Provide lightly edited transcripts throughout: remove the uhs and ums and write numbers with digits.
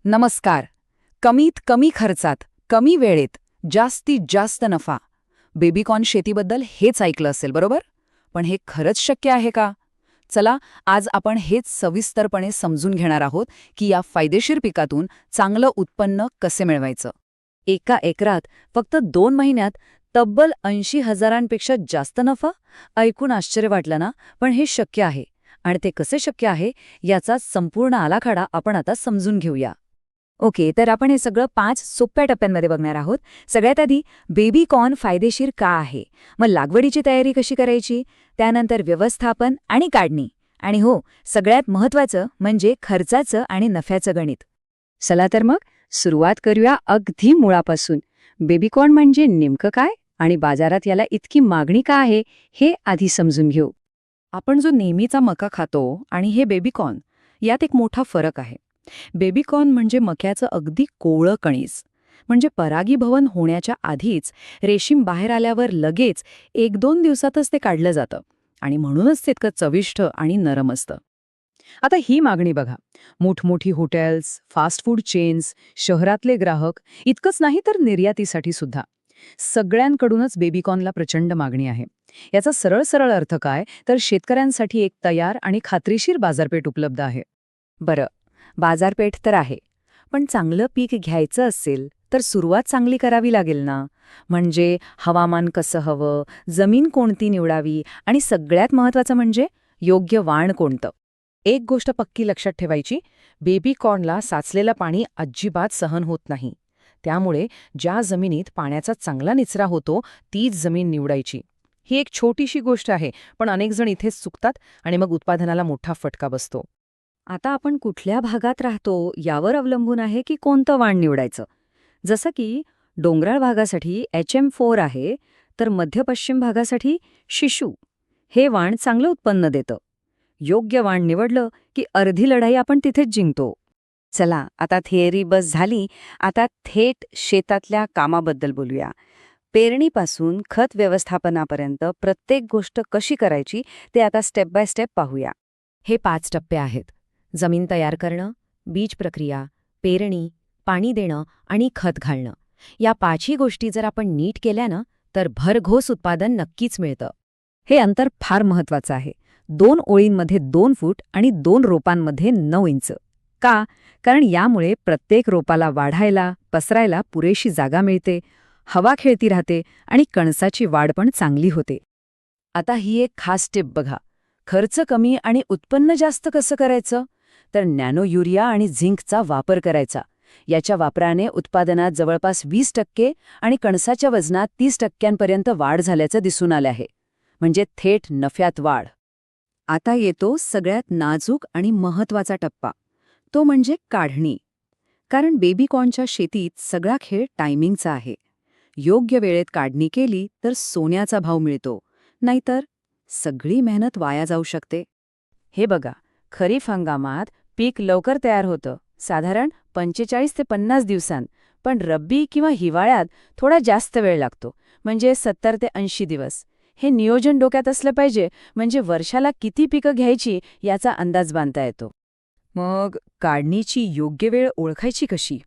नमस्कार. कमीत कमी खर्चात, कमी वेळेत, जास्तीत जास्त नफा. बेबीकॉर्न शेतीबद्दल हेच ऐकलं असेल बरोबर? पण हे खरंच शक्य आहे का? चला, आज आपण हेच सविस्तरपणे समजून घेणार आहोत की या फायदेशीर पिकातून चांगलं उत्पन्न कसे मिळवायचं. एका एकरात फक्त 2 महिन्यात तब्बल 80,000पेक्षा जास्त नफा? ऐकून आश्चर्य वाटलं ना? पण हे शक्य आहे. आणि ते कसे शक्य आहे याचा संपूर्ण आराखडा आपण आता समजून घेऊया. ओके, तर आपण हे सगळं 5 सोप्या टप्प्यांमध्ये बघणार आहोत. सगळ्यात आधी बेबीकॉर्न फायदेशीर का आहे, मग लागवडीची तयारी कशी करायची, त्यानंतर व्यवस्थापन आणि काढणी, आणि हो, सगळ्यात महत्त्वाचं म्हणजे खर्चाचं आणि नफ्याचं गणित. चला तर मग सुरुवात करूया अगदी मुळापासून. बेबीकॉर्न म्हणजे नेमकं काय आणि बाजारात याला इतकी मागणी का आहे हे आधी समजून घेऊ. आपण जो नेहमीचा मका खातो आणि हे बेबीकॉर्न, यात एक मोठा फरक आहे. बेबीकॉर्न म्हणजे मक्याचं अगदी कोवळं कणीस. म्हणजे परागीभवन होण्याच्या आधीच, रेशीम बाहेर आल्यावर लगेच 1-2 दिवसातच ते काढलं जातं आणि म्हणूनच ते इतकं चविष्ट आणि नरम असतं. आता ही मागणी बघा. मोठमोठी हॉटेल्स, फास्ट फूड चेन्स, शहरातले ग्राहक, इतकंच नाही तर निर्यातीसाठी सुद्धा सगळ्यांकडूनच बेबीकॉर्नला प्रचंड मागणी आहे. याचा सरळ सरळ अर्थ काय, तर शेतकऱ्यांसाठी एक तयार आणि खात्रीशीर बाजारपेठ उपलब्ध आहे. बरं, बाजारपेठ तर आहे, पण चांगलं पीक घ्यायचं असेल तर सुरुवात चांगली करावी लागेल ना. म्हणजे हवामान कसं हवं, जमीन कोणती निवडावी, आणि सगळ्यात महत्त्वाचं म्हणजे योग्य वाण कोणतं. एक गोष्ट पक्की लक्षात ठेवायची, बेबीकॉर्नला साचलेलं पाणी अजिबात सहन होत नाही. त्यामुळे ज्या जमिनीत पाण्याचा चांगला निचरा होतो तीच जमीन निवडायची. ही एक छोटीशी गोष्ट आहे, पण अनेक जण इथेच चुकतात आणि मग उत्पादनाला मोठा फटका बसतो. आता आपण कुठल्या भागात राहतो यावर अवलंबून आहे की कोणतं वाण निवडायचं. जसं की डोंगराळ भागासाठी HM4 आहे, तर मध्य पश्चिम भागासाठी शिशू हे वाण चांगलं उत्पन्न देतं. योग्य वाण निवडलं की अर्धी लढाई आपण तिथेच जिंकतो. चला, आता थिअरी बस झाली. आता थेट शेतातल्या कामाबद्दल बोलूया. पेरणीपासून खत व्यवस्थापनापर्यंत प्रत्येक गोष्ट कशी करायची ते आता स्टेप बाय स्टेप पाहूया. हे 5 टप्पे आहेत. जमीन तयार करणं, बीज प्रक्रिया, पेरणी, पाणी देणं आणि खत घालणं. या 5ही गोष्टी जर आपण नीट केल्या ना, तर भरघोस उत्पादन नक्कीच मिळतं. हे अंतर फार महत्वाचं आहे. 2 ओळींमध्ये 2 फूट आणि 2 रोपांमध्ये 9 इंच. का? कारण यामुळे प्रत्येक रोपाला वाढायला, पसरायला पुरेशी जागा मिळते, हवा खेळती राहते आणि कणसाची वाढ पण चांगली होते. आता ही एक खास टिप बघा. खर्च कमी आणि उत्पन्न जास्त कसं करायचं? तर नॅनो युरिया आणि झिंकचा वापर करायचा. याच्या वापराने उत्पादनात जवळपास 20% आणि कणसाच्या वजनात 30% वाढ झाल्याचं दिसून आलं आहे. म्हणजे थेट नफ्यात वाढ. आता येतो सगळ्यात नाजूक आणि महत्त्वाचा टप्पा. तो म्हणजे काढणी. कारण बेबीकॉर्नच्या शेतीत सगळा खेळ टायमिंगचा आहे. योग्य वेळेत काढणी केली तर सोन्याचा भाव मिळतो, नाहीतर सगळी मेहनत वाया जाऊ शकते. हे बघा, खरीप हंगामात पीक लवकर तयार होतं, साधारण 45 ते 50 दिवसांत. पण रब्बी किंवा हिवाळ्यात थोडा जास्त वेळ लागतो, म्हणजे 70 ते 80 दिवस. हे नियोजन डोक्यात असलं पाहिजे, म्हणजे वर्षाला किती पिकं घ्यायची याचा अंदाज बांधता येतो. मग काढणीची योग्य वेळ ओळखायची कशी?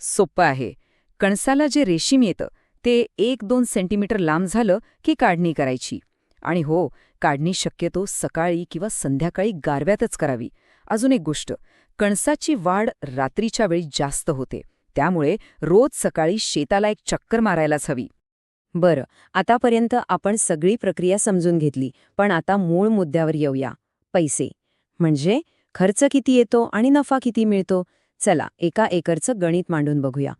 सोपं आहे. कणसाला जे रेशीम येतं ते 1-2 सेंटीमीटर लांब झालं की काढणी करायची. आणि हो, काढणी शक्यतो सकाळी किंवा संध्याकाळी गारव्यातच करावी. अजून एक गोष्ट, कणसाची वाढ रात्रीच्या वेळी जास्त होते, त्यामुळे रोज सकाळी शेताला एक चक्कर मारायलाच हवी. बरं, आतापर्यंत आपण सगळी प्रक्रिया समजून घेतली, पण आता मूळ मुद्द्यावर येऊया. पैसे. म्हणजे खर्च किती येतो आणि नफा किती मिळतो. चला, एका एकरचं गणित मांडून बघूया.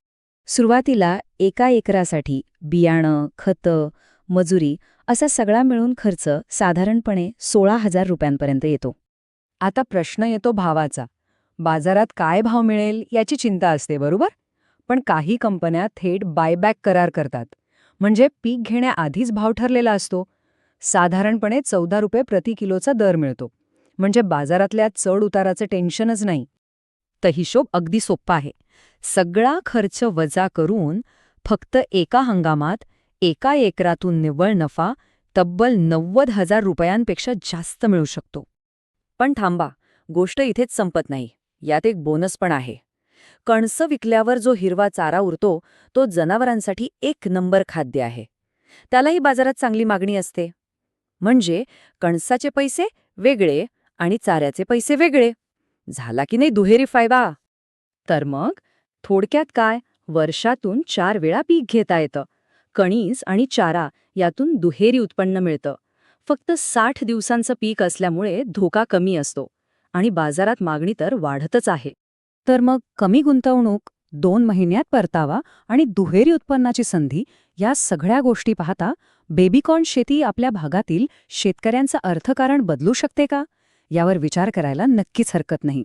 सुरुवातीला एका एकरासाठी बियाणं, खतं, मजुरी असा सगळा मिळून खर्च साधारणपणे 16,000 रुपयांपर्यंत येतो. आता प्रश्न येतो भावाचा. बाजारात काय भाव मिळेल याची चिंता असते, बरोबर? पण काही कंपन्या थेट बायबॅक करार करतात. म्हणजे पीक घेण्याआधीच भाव ठरलेला असतो. साधारणपणे 14 रुपये प्रति किलोचा दर मिळतो. म्हणजे बाजारातल्या चढ उताराचं टेन्शनच नाही. तर हिशोब अगदी सोप्पा आहे. सगळा खर्च वजा करून फक्त एका हंगामात एका एकरातून निव्वळ नफा तब्बल 90,000 रुपयांपेक्षा जास्त मिळू शकतो. पण थांबा, गोष्ट इथेच संपत नाही. यात एक बोनस पण आहे. कणसं विकल्यावर जो हिरवा चारा उरतो तो जनावरांसाठी एक नंबर खाद्य आहे. त्यालाही बाजारात चांगली मागणी असते. म्हणजे कणसाचे पैसे वेगळे आणि चाऱ्याचे पैसे वेगळे. झाला की नाही दुहेरी फायदा. तर मग थोडक्यात काय, वर्षातून 4 वेळा पीक घेता येतं. कणीस आणि चारा यातून दुहेरी उत्पन्न मिळतं. फक्त 60 दिवसांचं पीक असल्यामुळे धोका कमी असतो आणि बाजारात मागणी तर वाढतच आहे. तर मग कमी गुंतवणूक, 2 महिन्यात परतावा आणि दुहेरी उत्पन्नाची संधी, या सगळ्या गोष्टी पाहता बेबीकॉर्न शेती आपल्या भागातील शेतकऱ्यांचं अर्थकारण बदलू शकते का? यावर विचार करायला नक्कीच हरकत नाही.